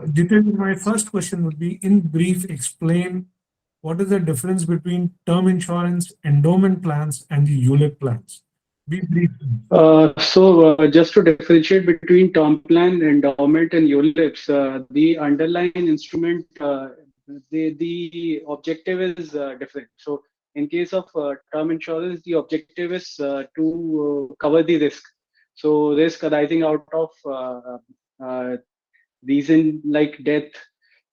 Jitendra, my first question would be, in brief, explain what is the difference between term insurance, endowment plans, and the ULIP plans? Be brief. Just to differentiate between term plan, endowment, and ULIPs, the underlying instrument, the objective is different. So, in case of term insurance, the objective is to cover the risk. So, risk arising out of reason like death,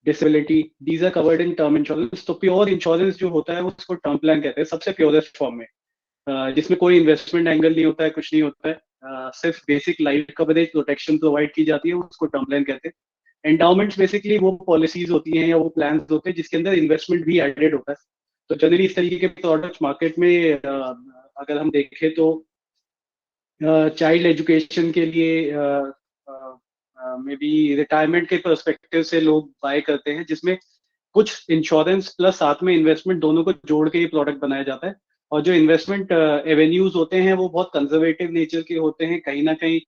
disability, these are covered in term insurance. तो pure insurance जो होता है उसको term plan कहते हैं, सबसे purest form में, जिसमें कोई इन्वेस्टमेंट एंगल नहीं होता है, कुछ नहीं होता है, सिर्फ basic life coverage protection provide की जाती है, उसको टर्म प्लान कहते हैं। एंडाउमेंट्स बेसिकली वो पॉलिसीज होती हैं या वो प्लान होते हैं जिसके अंदर इन्वेस्टमेंट भी एडेड होता है। तो जनरली इस तरीके के प्रोडक्ट्स मार्केट में अगर हम देखें तो चाइल्ड एजुकेशन के लिए, मे बी रिटायरमेंट के पर्सपेक्टिव से लोग बाय करते हैं, जिसमें कुछ इंश्योरेंस प्लस साथ में इन्वेस्टमेंट दोनों को जोड़ के ये प्रोडक्ट बनाया जाता है। और जो इन्वेस्टमेंट एवेन्यूज होते हैं वो बहुत कंजर्वेटिव नेचर के होते हैं, कहीं ना कहीं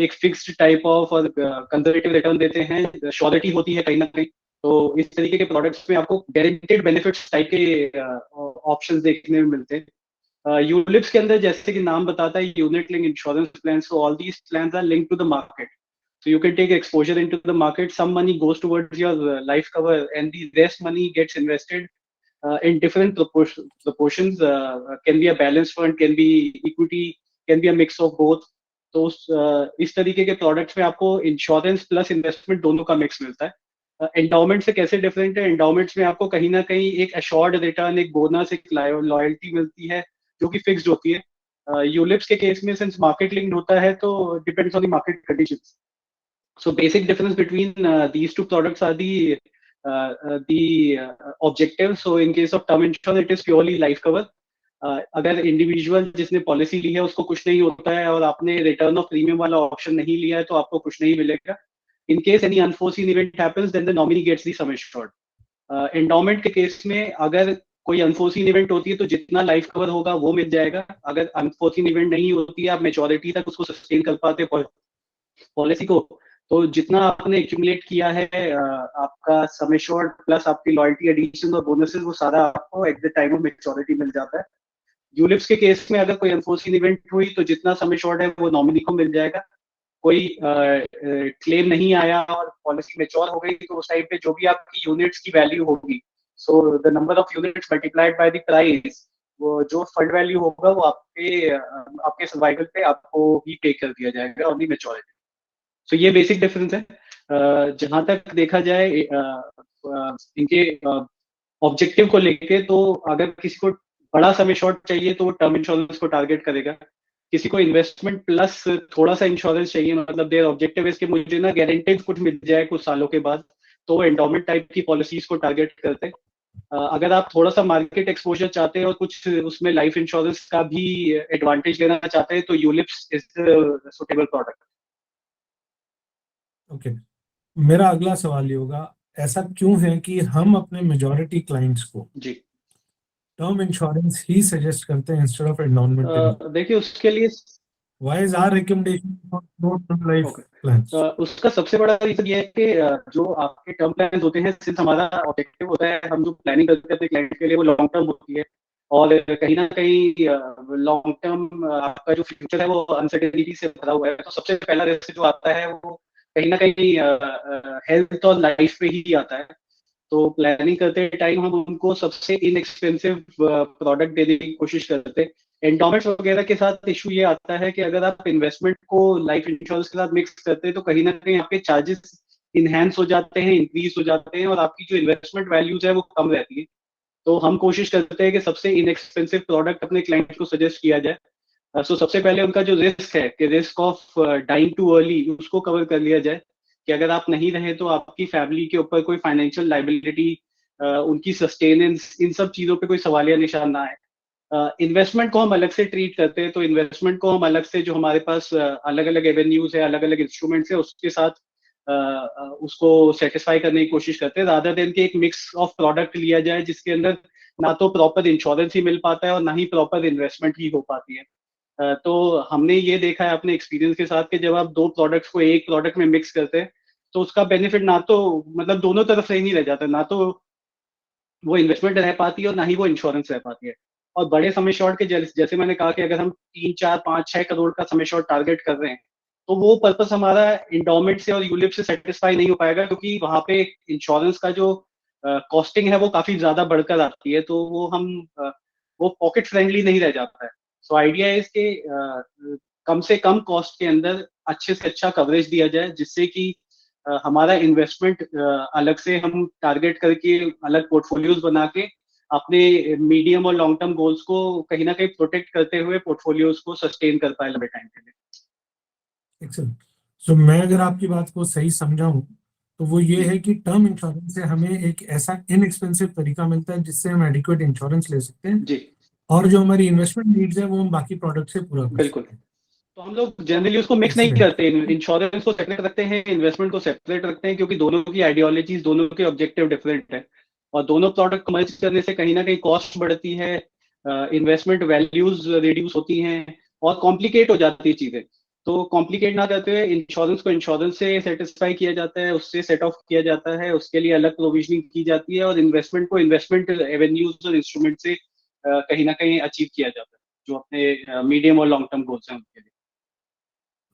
एक फिक्स्ड टाइप ऑफ और कंजर्वेटिव रिटर्न देते हैं, श्योरिटी होती है कहीं ना कहीं। तो इस तरीके के प्रोडक्ट्स में आपको गारंटेड बेनिफिट्स टाइप के ऑप्शंस देखने में मिलते हैं। यूलिप्स के अंदर जैसे कि नाम बताता है, unit link insurance plan, so all these plans are linked to the market. So you can take exposure into the market. Some money goes towards your life cover, and the rest money gets invested in different proportions. Can be a balanced fund, can be equity, can be a mix of both. तो इस तरीके के products में आपको insurance plus investment दोनों का mix मिलता है। एंडाउमेंट से कैसे डिफरेंट है? एंडाउमेंट्स में आपको कहीं ना कहीं एक अश्योर्ड रिटर्न, एक बोनस, एक लॉयल्टी मिलती है जो कि फिक्स्ड होती है। यूलिप्स के केस में सिंस मार्केट लिंक्ड होता है तो depends on the market conditions. So basic difference between these two products are the objectives. So in case of term insurance, it is purely life cover. अगर individual जिसने policy ली है उसको कुछ नहीं होता है और आपने रिटर्न ऑफ प्रीमियम वाला ऑप्शन नहीं लिया है तो आपको कुछ नहीं मिलेगा. In case any unforeseen event happens then the nominee gets the sum assured. Endowment के केस में अगर कोई अनफोर्सीन इवेंट होती है तो जितना लाइफ कवर होगा वो मिल जाएगा. अगर अनफोर्सीन इवेंट नहीं होती है, आप मेच्योरिटी तक उसको सस्टेन कर पाते पॉलिसी को, तो जितना आपने एक्यूमुलेट किया है, आपका सम एश्योर्ड प्लस आपकी लॉयल्टी एडिशन और बोनसेस, वो सारा आपको at the time of maturity मिल जाता है. यूलिप्स के केस में अगर कोई अनफोर्सीन इवेंट हुई तो जितना सम एश्योर्ड है वो नॉमिनी को मिल जाएगा. कोई क्लेम नहीं आया और पॉलिसी मैच्योर हो गई तो उस टाइम पे जो भी आपकी यूनिट्स की वैल्यू होगी, so the number of units multiplied by the price, वो जो फंड वैल्यू होगा वो आपके सर्वाइवल पे आपको ही पे कर दिया जाएगा ऑन द मैच्योरिटी. तो ये बेसिक डिफरेंस है. जहां तक देखा जाए इनके ऑब्जेक्टिव को लेके, तो अगर किसी को बड़ा सम एश्योर्ड चाहिए तो वो टर्म इंश्योरेंस को टारगेट करेगा. किसी को इन्वेस्टमेंट प्लस थोड़ा सा इंश्योरेंस चाहिए, मतलब देयर ऑब्जेक्टिव है कि मुझे ना गारंटीड कुछ मिल जाए कुछ सालों के बाद, तो वो एंडोमेंट टाइप की पॉलिसीज को टारगेट करते हैं. अगर आप थोड़ा सा मार्केट एक्सपोजर चाहते हैं और कुछ उसमें लाइफ इंश्योरेंस का भी एडवांटेज लेना चाहते हैं तो ULIPs is the suitable product. Okay, मेरा अगला सवाल ये होगा, ऐसा क्यों है कि हम अपने मेजॉरिटी क्लाइंट्स को जी टर्म इंश्योरेंस ही सजेस्ट करते हैं इंस्टेड ऑफ एंडाउमेंट? देखिए उसके लिए why is our recommendation for term life plans? उसका सबसे बड़ा रीजन ये है कि जो आपके टर्म प्लान होते हैं, सिंस हमारा ऑब्जेक्टिव होता है, हम जो प्लानिंग करते हैं अपने क्लाइंट के लिए वो लॉन्ग टर्म होती है, और कहीं ना कहीं लॉन्ग टर्म आपका जो फ्यूचर है वो अनसर्टेनिटी से भरा हुआ है. तो सबसे पहला रिस्क जो आता है वो कहीं ना कहीं हेल्थ और लाइफ पे ही आता है. तो प्लानिंग करते टाइम हम उनको सबसे इनएक्सपेंसिव प्रोडक्ट देने की कोशिश करते हैं. एंडोमेंट्स वगैरह के साथ इशू ये आता है कि अगर आप इन्वेस्टमेंट को लाइफ इंश्योरेंस के साथ मिक्स करते हैं तो कहीं ना कहीं आपके चार्जेस इनहेंस हो जाते हैं, इंक्रीज हो जाते हैं, और आपकी जो इन्वेस्टमेंट वैल्यूज है वो कम रहती है. तो हम कोशिश करते हैं कि सबसे इनएक्सपेंसिव प्रोडक्ट अपने क्लाइंट को सजेस्ट किया जाए. सो सबसे पहले उनका जो रिस्क है कि risk of dying too early, उसको कवर कर लिया जाए कि अगर आप नहीं रहे तो आपकी फैमिली के ऊपर कोई फाइनेंशियल लाइबिलिटी, उनकी सस्टेनेंस, इन सब चीजों पे कोई सवालिया निशान ना आए. इन्वेस्टमेंट को हम अलग से ट्रीट करते हैं. तो इन्वेस्टमेंट को हम अलग से, जो हमारे पास अलग अलग एवेन्यूज है, अलग अलग इंस्ट्रूमेंट्स है, उसके साथ उसको सेटिस्फाई करने की कोशिश करते हैं, रादर देन के एक मिक्स ऑफ प्रोडक्ट लिया जाए जिसके अंदर ना तो प्रॉपर इंश्योरेंस ही मिल पाता है और ना ही प्रॉपर इन्वेस्टमेंट ही हो पाती है. तो हमने ये देखा है अपने एक्सपीरियंस के साथ कि जब आप दो प्रोडक्ट्स को एक प्रोडक्ट में मिक्स करते हैं तो उसका बेनिफिट ना तो मतलब दोनों तरफ से ही नहीं रह जाता, ना तो वो इन्वेस्टमेंट रह पाती है और ना ही वो इंश्योरेंस रह पाती है। और बड़े समय शॉर्ट के जैसे मैंने कहा कि अगर हम 3, 4, 5, 6 करोड़ का समय शॉर्ट टारगेट कर रहे हैं, तो वो पर्पस हमारा इंडोमेंट से और यूलिप से सेटिस्फाई नहीं हो पाएगा, क्योंकि वहां पे इंश्योरेंस का जो कॉस्टिंग है वो काफी ज्यादा बढ़कर आती है, तो वो पॉकेट फ्रेंडली नहीं रह जाता है। सो आइडिया है इसके कम से कम कॉस्ट के अंदर अच्छे से अच्छा कवरेज दिया जाए, जिससे कि हमारा इन्वेस्टमेंट अलग से हम टारगेट करके अलग पोर्टफोलियोज बना के अपने मीडियम और लॉन्ग टर्म गोल्स को कहीं ना कहीं प्रोटेक्ट करते हुए पोर्टफोलियोज को सस्टेन कर पाए लंबे टाइम के लिए। एक्सेलेंट। सो मैं अगर आपकी बात को सही समझाऊं तो वो ये जी है कि टर्म इंश्योरेंस से हमें एक ऐसा इनएक्सपेंसिव तरीका मिलता है जिससे हम एडिक्वेट इंश्योरेंस ले सकते हैं, जी और जो हमारी इन्वेस्टमेंट नीड्स है वो हम बाकी प्रोडक्ट से पूरा कर बिल्कुल। सकते हैं। तो हम लोग जनरली उसको मिक्स नहीं एक्सीलेंट। करते, इंश्योरेंस को सेपरेट रखते हैं, इन्वेस्टमेंट को सेपरेट रखते हैं, क्योंकि दोनों की आइडियोलॉजीज, दोनों के ऑब्जेक्टिव डिफरेंट है। और दोनों प्रोडक्ट को मर्ज करने से कहीं ना कहीं कॉस्ट बढ़ती है, इन्वेस्टमेंट वैल्यूज रिड्यूस होती हैं और कॉम्प्लिकेट हो जाती है चीजें। तो कॉम्प्लिकेट ना करते हुए इंश्योरेंस को इंश्योरेंस से सेटिस्फाई किया जाता है, उससे सेट ऑफ किया जाता है, उसके लिए अलग प्रोविजनिंग की जाती है, और इन्वेस्टमेंट को इन्वेस्टमेंट एवेन्यूज और इंस्ट्रूमेंट से कहीं ना कहीं अचीव किया जाता है, जो अपने मीडियम और लॉन्ग टर्म गोल्स हैं उनके लिए।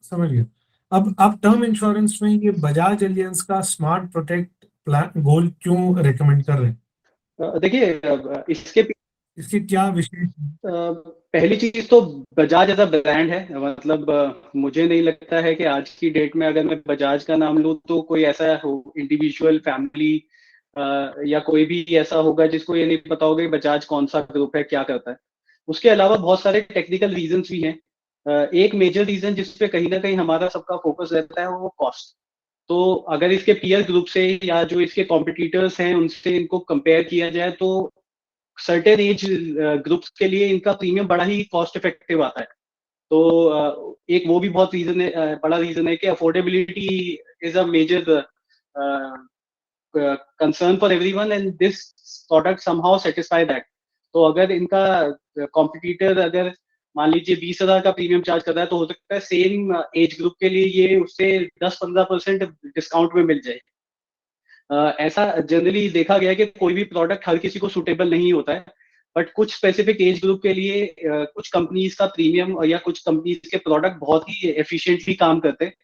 समझ गया। अब आप टर्म इंश्योरेंस में ये बजाज एलियंस का स्मार्ट प्रोटेक्ट प्लान गोल क्यों रेकमेंड कर रहे हैं? देखिए इसके इसके क्या विशेष? पहली चीज तो बजाज एज अ ब्रांड है, मतलब मुझे नहीं लगता है कि आज की डेट में अगर मैं बजाज का नाम लूँ तो कोई ऐसा हो इंडिविजुअल फैमिली या कोई भी ऐसा होगा जिसको ये नहीं पता होगा कि बजाज कौन सा ग्रुप है, क्या करता है। उसके अलावा बहुत सारे टेक्निकल रीजंस भी हैं। एक मेजर रीजन जिसपे कहीं ना कहीं हमारा सबका फोकस रहता है वो कॉस्ट। तो अगर इसके पीयर ग्रुप से या जो इसके कॉम्पिटिटर्स हैं उनसे इनको कंपेयर किया जाए, तो सर्टेन एज ग्रुप्स के लिए इनका प्रीमियम बड़ा ही कॉस्ट इफेक्टिव आता है। तो एक वो भी बहुत रीजन है, बड़ा रीजन है कि affordability is a major concern for everyone, and this product somehow satisfy that. तो अगर इनका कॉम्पिटिटर अगर मान लीजिए 20,000 का प्रीमियम चार्ज कर रहा है, तो हो सकता है सेम एज ग्रुप के लिए ये उससे 10-15% डिस्काउंट में मिल जाए। ऐसा जनरली देखा गया है कि कोई भी प्रोडक्ट हर किसी को सुटेबल नहीं होता है, बट कुछ स्पेसिफिक एज ग्रुप के लिए कुछ कंपनीज का प्रीमियम या कुछ कंपनीज के प्रोडक्ट बहुत ही एफिशिएंटली काम करते हैं।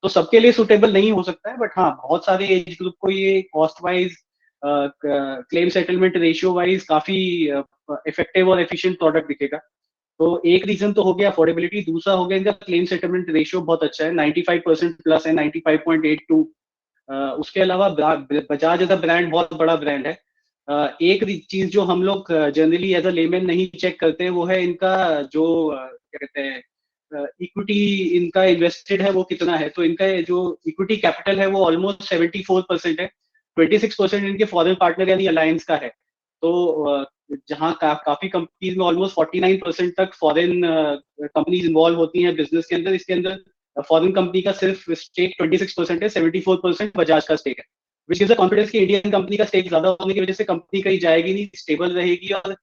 तो सबके लिए सुटेबल नहीं हो सकता है, बट हाँ बहुत सारे एज ग्रुप को ये cost wise, claim settlement ratio wise काफी इफेक्टिव और एफिशिएंट प्रोडक्ट दिखेगा। तो एक रीजन तो हो गया अफोर्डेबिलिटी, दूसरा हो गया इनका क्लेम सेटलमेंट रेशियो बहुत अच्छा है, 95% प्लस है, 95.82। उसके अलावा बजाज एज अ ब्रांड बहुत बड़ा ब्रांड है। एक चीज जो हम लोग जनरली एज अ लेमैन नहीं चेक करते हैं, वो है इनका जो क्या कहते हैं इक्विटी इनका इन्वेस्टेड है वो कितना है। तो इनका जो इक्विटी कैपिटल है वो ऑलमोस्ट 74% है, 26% इनके फॉरेन पार्टनर यानी अलायंस का है। तो जहाँ काफी कंपनीज में ऑलमोस्ट 49% तक फॉरेन कंपनीज इन्वॉल्व होती हैं बिजनेस के अंदर, इसके अंदर फॉरेन कंपनी का सिर्फ स्टेक 26% है, 74% बजाज का स्टेक है, विच गिव्स अ कॉन्फिडेंस कि इंडियन कंपनी का स्टेक ज्यादा होने की वजह से कंपनी कहीं जाएगी नहीं, स्टेबल रहेगी, और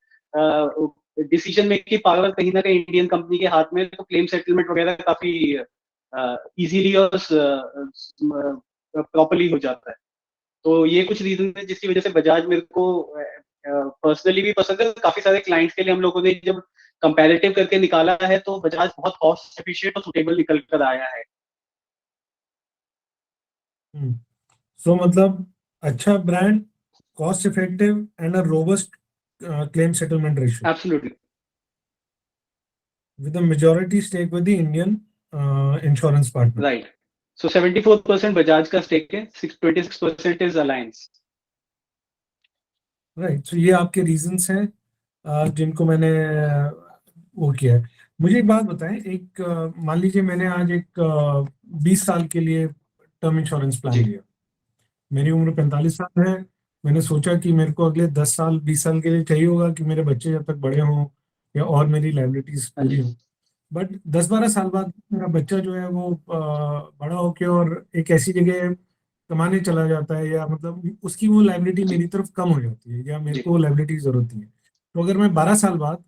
डिसीजन मेकिंग पावर कहीं ना कहीं इंडियन कंपनी के हाथ में। तो क्लेम सेटलमेंट वगैरह काफी इजीली और प्रॉपरली हो जाता है। तो ये कुछ रीजन है जिसकी वजह से बजाज मेरे को पर्सनली भी पसंद है। काफी सारे क्लाइंट्स के लिए हम लोगों ने जब कंपैरेटिव करके निकाला है, तो बजाज बहुत कॉस्ट एफिशिएंट और सुटेबल निकल कर आया है। सो मतलब अच्छा brand, cost effective and a robust claim settlement ratio absolutely with a majority stake with the Indian insurance partner. Right. So 74% Bajaj का स्टेक है, 26% इज अलायंस। राइट, तो ये आपके रीजंस हैं जिनको मैंने वो किया है। मुझे एक बात बताएं, एक मान लीजिए मैंने आज एक 20 साल के लिए टर्म इंश्योरेंस प्लान जी लिया। मेरी उम्र 45 साल है। मैंने सोचा कि मेरे को अगले 10 साल 20 साल के लिए चाहिए होगा कि मेरे बच्चे जब तक बड़े हों या और मेरी लाइबिलिटीज हाँ पूरी जी हों। बट 10-12 साल बाद मेरा बच्चा जो है वो बड़ा होके और एक ऐसी जगह कमाने चला जाता है, या मतलब उसकी वो लाइबिलिटी जी मेरी तरफ कम हो जाती है, या मेरे जी को वो लाइबिलिटी की जरूरत नहीं है। तो अगर मैं 12 साल बाद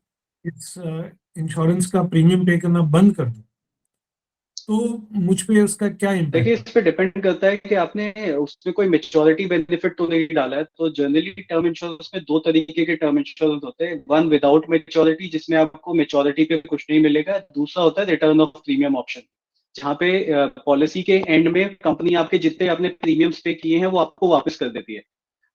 इस इंश्योरेंस का प्रीमियम पे करना बंद कर दूं, तो मुझ पे उसका क्या देखिए, इम्पैक्ट है? इस पे डिपेंड करता है कि आपने उसमें कोई मैच्योरिटी बेनिफिट तो नहीं डाला है। तो जनरली टर्म इंश्योरेंस में 2 तरीके के टर्म इंश्योरेंस होते हैं। वन विदाउट मैच्योरिटी, जिसमें आपको मैच्योरिटी पे कुछ नहीं मिलेगा। दूसरा होता है रिटर्न ऑफ प्रीमियम ऑप्शन, जहाँ पे पॉलिसी के एंड में कंपनी आपके जितने आपने प्रीमियम्स पे किए हैं वो आपको वापस कर देती है।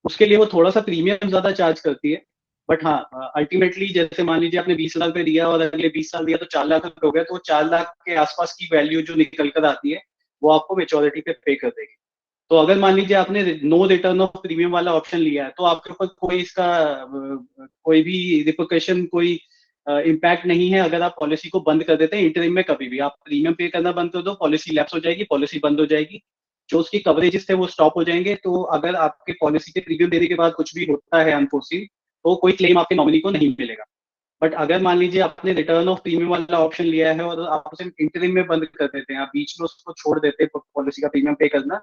उसके लिए वो थोड़ा-सा प्रीमियम ज़्यादा चार्ज करती है। बट हाँ, अल्टीमेटली जैसे मान लीजिए आपने 20,000 रुपए दिया और अगले 20 साल दिया तो 4 लाख रुपए हो गए, तो वो 4 लाख के आस-पास की वैल्यू जो निकल कर आती है, वो आपको मैच्योरिटी पे पे कर देगी। तो अगर मान लीजिए आपने नो रिटर्न ऑफ प्रीमियम वाला ऑप्शन लिया है, तो आपके ऊपर कोई इसका कोई भी रिपरकशन, कोई इम्पैक्ट नहीं है अगर आप पॉलिसी को बंद कर देते हैं इंटरिम में कभी भी। आप प्रीमियम पे करना बंद कर दो, पॉलिसी लैप्स हो जाएगी, पॉलिसी बंद हो जाएगी। जो उसकी कवरेजेस थे वो स्टॉप हो जाएंगे। तो अगर आपके पॉलिसी के प्रीमियम देने के बाद कुछ भी होता है अनफोर्सीन, तो कोई क्लेम आपके नॉमिनी को नहीं मिलेगा। बट अगर मान लीजिए आपने रिटर्न ऑफ प्रीमियम वाला ऑप्शन लिया है और आप उसे इंटरिम में बंद कर देते हैं, आप बीच में उसको छोड़ देते हैं पॉलिसी का प्रीमियम पे करना,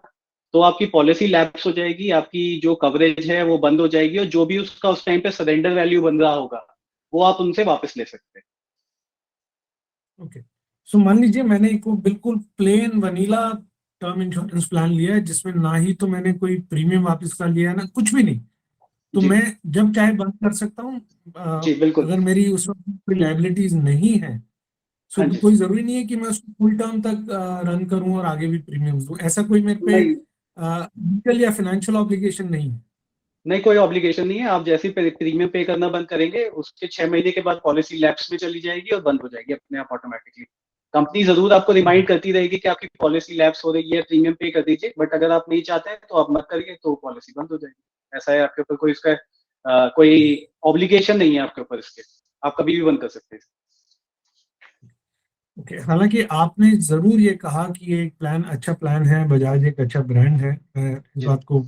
तो आपकी पॉलिसी लैप्स हो जाएगी, आपकी जो कवरेज है वो बंद हो जाएगी, और जो भी उसका उस टाइम पे सरेंडर वैल्यू बन रहा होगा वो आप उनसे वापस ले सकते हैं। ओके, सो मान लीजिए मैंने एक वो बिल्कुल plane vanilla term insurance plan लिया है, जिसमें ना ही तो मैंने कोई प्रीमियम वापस का लिया है ना कुछ भी नहीं, तो जी मैं जब चाहे बंद कर सकता हूँ? जी बिल्कुल। अगर मेरी उस वक्त कोई लाइबिलिटीज नहीं है, सो हाँ जी। कोई जरूरी नहीं है कि मैं उसको फुल टर्म तक रन करूं और आगे भी प्रीमियम दूं, ऐसा कोई मेरे पे नहीं, लीगल या फाइनेंशियल ऑब्लिगेशन नहीं है? नहीं कोई ऑब्लिगेशन नहीं है। आप जैसे ही प्रीमियम पे करना बंद करेंगे, उसके 6 महीने के बाद पॉलिसी लैप्स में चली जाएगी और बंद हो जाएगी अपने आप ऑटोमेटिकली। कंपनी ज़रूर आपको ओके, रिमाइंड करती रहेगी कि आपकी पॉलिसी लैप्स हो रही है, प्रीमियम पे कर दीजिए, बट अगर आप नहीं चाहते हैं तो आप मत करिए, तो पॉलिसी बंद हो जाएगी। ऐसा है, आपके ऊपर कोई इसका कोई ऑब्लिगेशन नहीं है आपके ऊपर इसके। आप कभी भी बंद कर सकते हैं। ओके। हालांकि आपने जरूर ये कहा कि ये एक प्लान अच्छा प्लान है, बजाज एक अच्छा ब्रांड है, मैं इस जी। बात को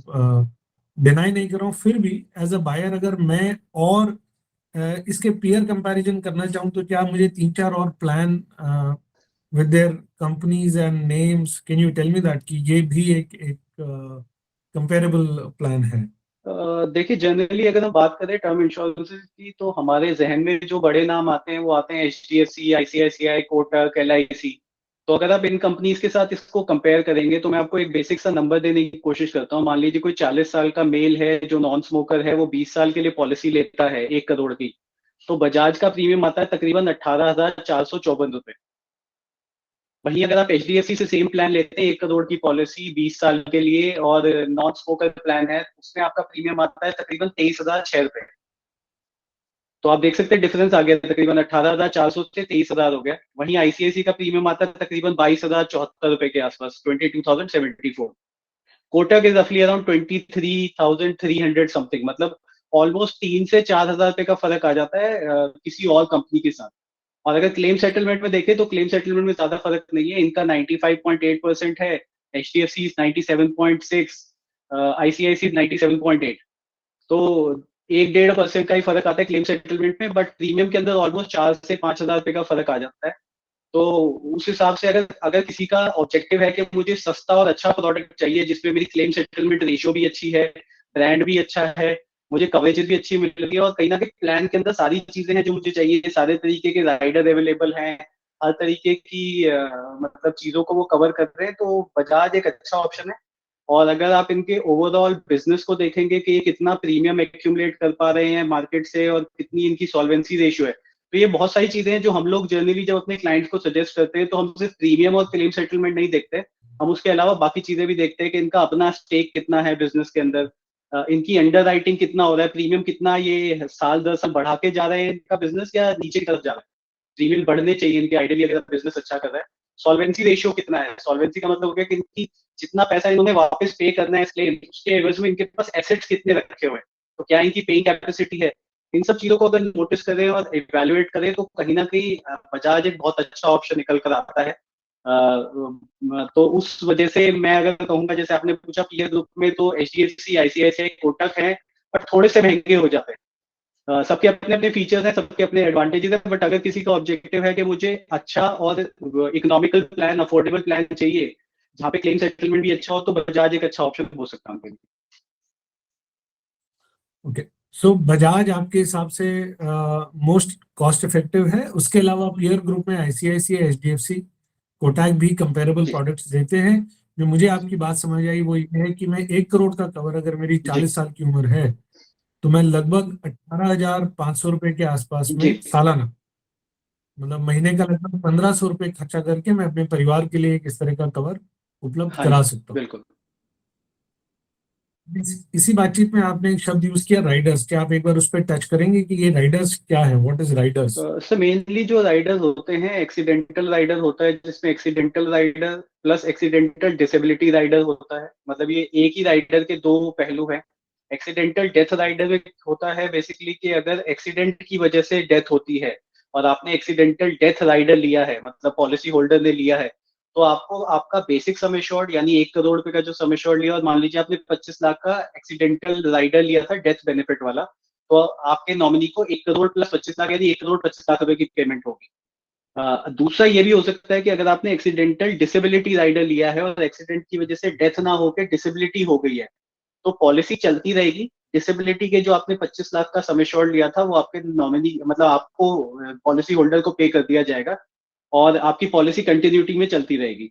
डिनाई नहीं कर रहा हूँ। फिर भी एज अ बायर अगर मैं और इसके पीयर कंपैरिजन करना चाहूँ, तो क्या मुझे 3-4 और plan with their companies and names, can you tell me that कि ये भी एक एक कंपेरेबल प्लान है? देखिए, जनरली अगर हम बात करें टर्म इंश्योरेंस की, तो हमारे जहन में जो बड़े नाम आते हैं वो आते हैं एचडीएफसी, आईसीआईसीआई, कोटक, एलआईसी। तो अगर आप इन कंपनीज के साथ इसको कंपेयर करेंगे, तो मैं आपको एक बेसिक सा नंबर देने की कोशिश करता हूँ। मान लीजिए कोई 40 साल का मेल है जो नॉन स्मोकर है, वो 20 साल के लिए पॉलिसी लेता है 1 करोड़ की। तो बजाज का प्रीमियम आता है तकरीबन 18,454 रुपए। वहीं अगर आप एचडीएफसी से सेम प्लान लेते हैं 1 करोड़ की पॉलिसी 20 साल के लिए, और नॉन स्मोकर प्लान है, उसमें आपका प्रीमियम आता है तकरीबन 23,006 रुपए। तो आप देख सकते हैं डिफरेंस आ गया, तकरीबन 18,400 से 23,000 हो गया। वहीं आईसीआईसी का प्रीमियम आता है तकरीबन 22,074 रुपए के आसपास, 22,074। कोटक इज रफली अराउंड 23,300 समथिंग, मतलब ऑलमोस्ट 3 से 4 हजार रुपए का फर्क आ जाता है किसी और कंपनी के साथ। और अगर क्लेम सेटलमेंट में देखें, तो क्लेम सेटलमेंट में ज्यादा फर्क नहीं है। इनका 95.8% है, एचडीएफसी 97.6, आईसीआईसी 97.8। तो 1-1.5% का ही फर्क आता है क्लेम सेटलमेंट में, बट प्रीमियम के अंदर ऑलमोस्ट 4 से 5 हजार रुपए का फर्क आ जाता है। तो उस हिसाब से अगर अगर किसी का ऑब्जेक्टिव है कि मुझे सस्ता और अच्छा प्रोडक्ट चाहिए जिसमें मेरी क्लेम सेटलमेंट रेशियो भी अच्छी है, ब्रांड भी अच्छा है, मुझे कवरेज भी अच्छी मिल रही है, और कहीं ना कहीं प्लान के अंदर सारी चीजें हैं जो मुझे चाहिए, सारे तरीके के राइडर अवेलेबल हैं, हर तरीके की मतलब चीजों को वो कवर कर रहे हैं, तो बजाज एक अच्छा ऑप्शन है। और अगर आप इनके ओवरऑल बिजनेस को देखेंगे कि ये कितना प्रीमियम एक्यूमुलेट कर पा रहे हैं मार्केट से और कितनी इनकी सॉल्वेंसी रेशियो है, तो ये बहुत सारी चीजें हैं जो हम लोग जनरली जब अपने क्लाइंट्स को सजेस्ट करते हैं, तो हम सिर्फ प्रीमियम और क्लेम सेटलमेंट नहीं देखते, हम उसके अलावा बाकी चीजें भी देखते हैं कि इनका अपना स्टेक कितना है बिजनेस के अंदर, इनकी अंडर राइटिंग कितना हो रहा है, प्रीमियम कितना ये साल दर साल बढ़ा के जा रहे हैं इनका बिजनेस, या नीचे की तरफ जा रहा है। प्रीमियम बढ़ने चाहिए इनके आइडियली अगर बिजनेस अच्छा कर रहा है। सॉल्वेंसी रेशियो कितना है, सॉल्वेंसी का मतलब हो गया कि इनकी जितना पैसा इन्होंने वापस पे करना है इस क्लेम, उसके एवज में इनके पास एसेट्स कितने रखे हुए हैं, तो क्या इनकी पेइंग कैपेसिटी है। इन सब चीजों को अगर नोटिस करें और इवेल्युएट करें, तो कहीं ना कहीं बजाज एक बहुत अच्छा ऑप्शन निकल कर आता है। तो उस वजह से मैं अगर कहूंगा, जैसे आपने पूछा पीयर ग्रुप में, तो H D F C, ICICI, Kotak है, बट थोड़े से महंगे हो जाते हैं। सबके अपने अपने फीचर्स हैं, सबके अपने एडवांटेजेस हैं, बट अगर किसी का ऑब्जेक्टिव है कि मुझे अच्छा और इकोनॉमिकल प्लान, अफोर्डेबल प्लान चाहिए जहाँ पे क्लेम सेटलमेंट भी अच्छा हो, तो बजाज एक अच्छा ऑप्शन हो सकता है उनके लिए। ओके, सो बजाज आपके हिसाब से मोस्ट कॉस्ट इफेक्टिव है, उसके अलावा पीयर ग्रुप में आईसीआईसीआई, एचडीएफसी, कोटक भी कंपेरेबल जी प्रोडक्ट्स देते हैं। जो मुझे आपकी बात समझ आई वो ये है कि मैं 1 करोड़ का कवर, अगर मेरी जी 40 साल की उम्र है, तो मैं लगभग 18,500 रुपए के आसपास जी में सालाना, मतलब महीने का लगभग 1,500 रुपए खर्चा करके मैं अपने परिवार के लिए एक इस तरह का कवर उपलब्ध हाँ करा जी सकता हूँ। बिल्कुल। इसी बातचीत में आपने एक शब्द यूज किया, राइडर्स। क्या आप एक बार उस पर टच करेंगे कि ये राइडर्स क्या है, what is riders? Sir mainly जो राइडर्स होते हैं, एक्सीडेंटल राइडर होता है, जिसमें accidental rider plus accidental disability rider होता है। मतलब ये एक ही राइडर के दो पहलू हैं। एक्सीडेंटल डेथ राइडर में होता है बेसिकली कि अगर एक्सीडेंट की वजह से डेथ होती है और आपने एक्सीडेंटल डेथ राइडर लिया है, मतलब पॉलिसी होल्डर ने लिया है, तो आपको आपका बेसिक सम एश्योर्ड यानी 1 करोड़ रुपए का जो सम एश्योर्ड लिया, और मान लीजिए आपने 25 लाख का एक्सीडेंटल राइडर लिया था डेथ बेनिफिट वाला, तो आपके नॉमिनी को 1 करोड़ प्लस 25 लाख यानी 1 करोड़ 25 लाख रुपए की पेमेंट होगी। दूसरा ये भी हो सकता है कि अगर आपने एक्सीडेंटल डिसेबिलिटी राइडर लिया है और एक्सीडेंट की वजह से डेथ ना होकर डिसेबिलिटी हो गई है, तो पॉलिसी चलती रहेगी। डिसेबिलिटी के जो आपने 25 लाख का सम एश्योर्ड लिया था वो आपके नॉमिनी मतलब आपको पॉलिसी होल्डर को पे कर दिया जाएगा और आपकी पॉलिसी कंटिन्यूटी में चलती रहेगी।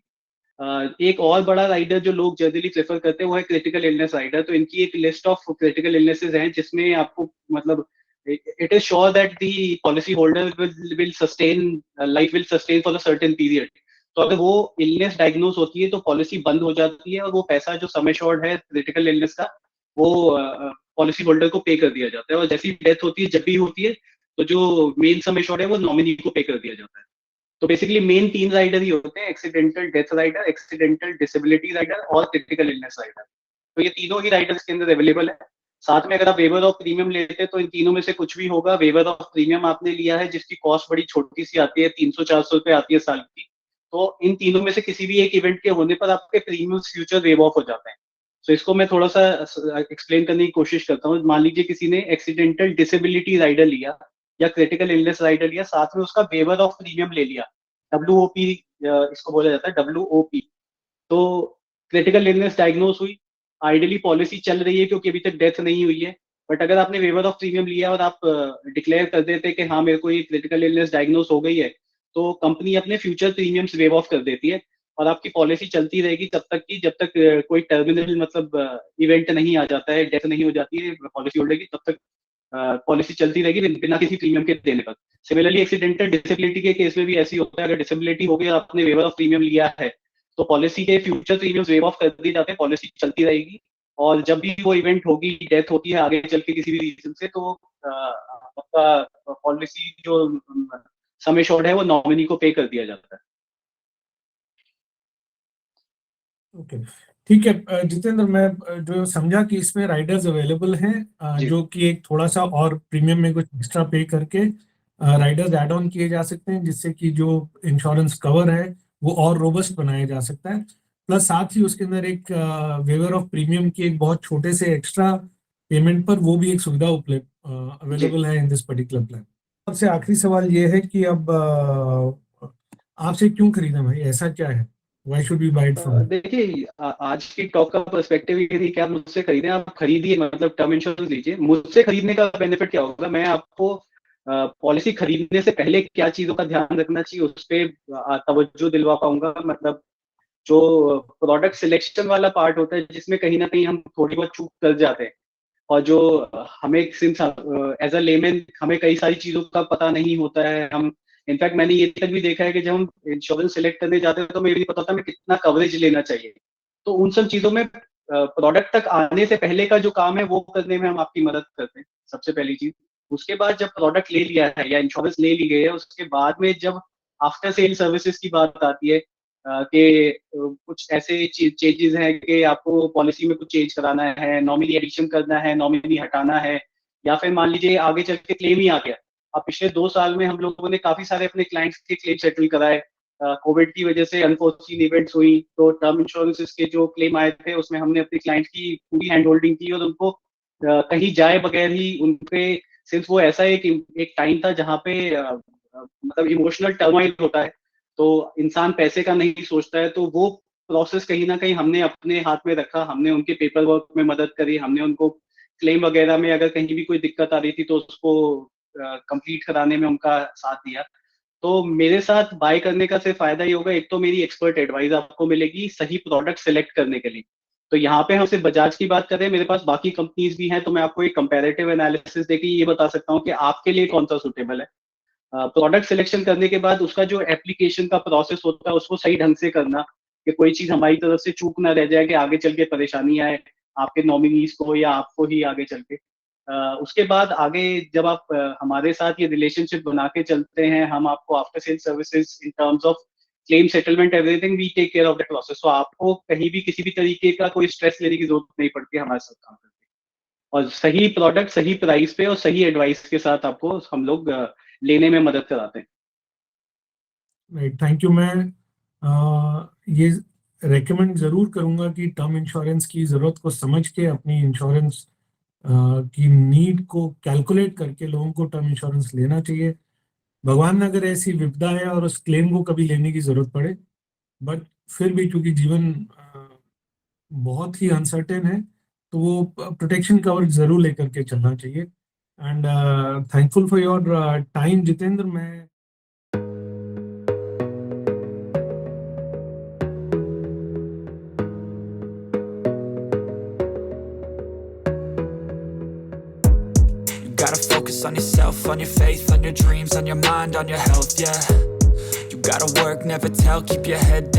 एक और बड़ा राइडर जो लोग जनरली प्रेफर करते हैं वो है क्रिटिकल इलनेस राइडर। तो इनकी एक लिस्ट ऑफ क्रिटिकल इलनेसेस हैं जिसमें आपको मतलब it is sure that the policy holder will sustain life will sustain for a certain period. तो अगर वो इलनेस डायग्नोज होती है तो पॉलिसी बंद हो जाती है और वो पैसा जो सम एश्योर्ड है क्रिटिकल इलनेस का वो पॉलिसी होल्डर को पे कर दिया जाता है। और जैसी डेथ होती है, जब भी होती है, तो जो मेन सम एश्योर्ड है वो नॉमिनी को पे कर दिया जाता है। तो बेसिकली मेन 3 राइडर ही होते हैं, accidental death rider, accidental disability rider और क्रिटिकल इलनेस राइडर। तो ये तीनों ही राइडर्स के अंदर अवेलेबल है। साथ में अगर आप वेवर ऑफ प्रीमियम लेते हैं तो इन तीनों में से कुछ भी होगा। वेवर ऑफ प्रीमियम आपने लिया है जिसकी कॉस्ट बड़ी छोटी सी आती है, 300-400 रुपए आती है साल की, तो इन तीनों में से किसी भी एक इवेंट के होने पर आपके प्रीमियम फ्यूचर वेव ऑफ हो जाते हैं। तो इसको मैं थोड़ा सा एक्सप्लेन करने की कोशिश करता हूँ। मान लीजिए किसी ने एक्सीडेंटल डिसेबिलिटी राइडर लिया या क्रिटिकल इलनेस राइडर लिया, साथ में उसका वेवर ऑफ प्रीमियम ले लिया, डब्ल्यूओपी इसको बोला जाता है, डब्ल्यूओपी। तो क्रिटिकल इलनेस डायग्नोस हुई, आइडियली पॉलिसी चल रही है क्योंकि अभी तक डेथ नहीं हुई है। बट अगर आपने वेवर ऑफ प्रीमियम लिया और आप डिक्लेयर कर देते कि हाँ मेरे को ये क्रिटिकल इलनेस डायग्नोस हो गई है, तो कंपनी अपने फ्यूचर प्रीमियम्स वेव ऑफ कर देती है और आपकी पॉलिसी चलती रहेगी तब तक की जब तक कोई टर्मिनल मतलब इवेंट नहीं आ जाता है, डेथ नहीं हो जाती है पॉलिसी होल्डर की, तब तक पॉलिसी चलती रहेगी बिना किसी प्रीमियम के देने पर। सिमिलरली एक्सीडेंटल डिसेबिलिटी के केस में भी ऐसी होता है। अगर डिसेबिलिटी हो गई और आपने वेवर ऑफ प्रीमियम लिया है तो पॉलिसी के फ्यूचर प्रीमियम्स वेव ऑफ कर दिए जाते हैं, पॉलिसी चलती रहेगी। और जब भी वो इवेंट होगी, डेथ होती है आगे चल के किसी भी रीजन से, तो आपका पॉलिसी जो सम एश्योर्ड है वो नॉमिनी को पे कर दिया जाता है। ओके, ठीक है। जितेंद्र, मैं जो समझा कि इसमें राइडर्स अवेलेबल हैं, जी जो कि एक थोड़ा सा और प्रीमियम में कुछ एक्स्ट्रा पे करके राइडर्स ऐड ऑन किए जा सकते हैं, जिससे कि जो इंश्योरेंस कवर है वो और रोबस्ट बनाया जा सकता है। प्लस साथ ही उसके अंदर एक वेवर ऑफ प्रीमियम की एक बहुत छोटे से एक्स्ट्रा पेमेंट पर वो भी एक सुविधा उपलब्ध जी। अवेलेबल है इन दिस पर्टिकुलर प्लान। सबसे आखिरी सवाल ये है कि अब आपसे क्यों खरीदें भाई, ऐसा क्या है? Why should be buy it from? देखिए आज की टॉक का पर्सपेक्टिव ये थी कि आप मुझसे खरीदें, आप खरीदिए, मतलब टर्म इंश्योरेंस लीजिए। मुझसे खरीदने का बेनिफिट क्या होगा, मैं आपको पॉलिसी खरीदने से पहले क्या चीजों का ध्यान रखना चाहिए उस पर तवज्जो दिलवा पाऊंगा। मतलब जो प्रोडक्ट सिलेक्शन वाला पार्ट होता है जिसमें कहीं ना कहीं हम थोड़ी बहुत चूक कर जाते हैं, और जो हमें सिंस एज अ लेमैन हमें कई सारी चीजों का पता नहीं होता है। हम इनफैक्ट मैंने ये तक भी देखा है कि जब हम इंश्योरेंस सिलेक्ट करने जाते हैं तो मुझे भी नहीं पता होता हमें कितना कवरेज लेना चाहिए। तो उन सब चीजों में प्रोडक्ट तक आने से पहले का जो काम है वो करने में हम आपकी मदद करते हैं, सबसे पहली चीज। उसके बाद जब प्रोडक्ट ले लिया है या इंश्योरेंस ले ली गई है, उसके बाद में जब आफ्टर सेल सर्विसेज की बात आती है कि कुछ ऐसे चेंजेस हैं कि आपको पॉलिसी में कुछ चेंज कराना है, नॉमिनी एडिशन करना है, नॉमिनी हटाना है, या फिर मान लीजिए आगे चल के क्लेम ही आ गया। अब पिछले 2 साल में हम लोगों ने काफी सारे अपने क्लाइंट्स के क्लेम सेटल कराए। कोविड की वजह से अनफोर्चुन इवेंट्स हुई, तो टर्म इंश्योरेंस के जो क्लेम आए थे उसमें हमने अपने क्लाइंट्स की पूरी हैंड होल्डिंग की और उनको कहीं जाए बगैर ही उनपे, सिंस वो ऐसा एक टाइम था जहाँ पे मतलब इमोशनल टर्माइल होता है, तो इंसान पैसे का नहीं सोचता है, तो वो प्रोसेस कहीं ना कहीं हमने अपने हाथ में रखा। हमने उनके पेपर वर्क में मदद करी, हमने उनको क्लेम वगैरह में अगर कहीं भी कोई दिक्कत आ रही थी तो उसको कंप्लीट कराने में उनका साथ दिया। तो मेरे साथ बाय करने का सिर्फ फायदा ये होगा, एक तो मेरी एक्सपर्ट एडवाइस आपको मिलेगी सही प्रोडक्ट सेलेक्ट करने के लिए। तो यहाँ पे हम सिर्फ बजाज की बात कर रहे हैं, मेरे पास बाकी कंपनीज भी हैं, तो मैं आपको एक कंपैरेटिव एनालिसिस देके ये बता सकता हूँ कि आपके लिए कौन सा सुटेबल है। प्रोडक्ट सिलेक्शन करने के बाद उसका जो एप्लीकेशन का प्रोसेस होता है उसको सही ढंग से करना, कि कोई चीज हमारी तरफ से चूक ना रह जाए कि आगे चल के परेशानी आए आपके नॉमिनीज को या आपको ही आगे चल के। उसके बाद आगे जब आप हमारे साथ ये रिलेशनशिप बना के चलते हैं, हम आपको after sale services in terms of claim settlement everything we take care of the process. तो आपको कहीं भी किसी भी तरीके का कोई स्ट्रेस लेने की जरूरत नहीं पड़ती हमारे साथ काम करके। और सही प्रोडक्ट सही प्राइस पे और सही एडवाइस के साथ आपको हम लोग लेने में मदद कराते हैं। Right, thank you. मैं ये रेकमेंड जरूर करूंगा कि टर्म इंश्योरेंस की जरूरत को समझ के अपनी इंश्योरेंस की नीड को कैलकुलेट करके लोगों को टर्म इंश्योरेंस लेना चाहिए। भगवान न करे ऐसी विपदा है और उस क्लेम को कभी लेने की जरूरत पड़े, बट फिर भी चूंकि जीवन बहुत ही अनसर्टेन है, तो वो प्रोटेक्शन कवर जरूर लेकर के चलना चाहिए। And thankful for your time Jitendra. मैं Gotta focus on yourself, on your faith, on your dreams, on your mind, on your health, yeah. You gotta work, never tell, keep your head down.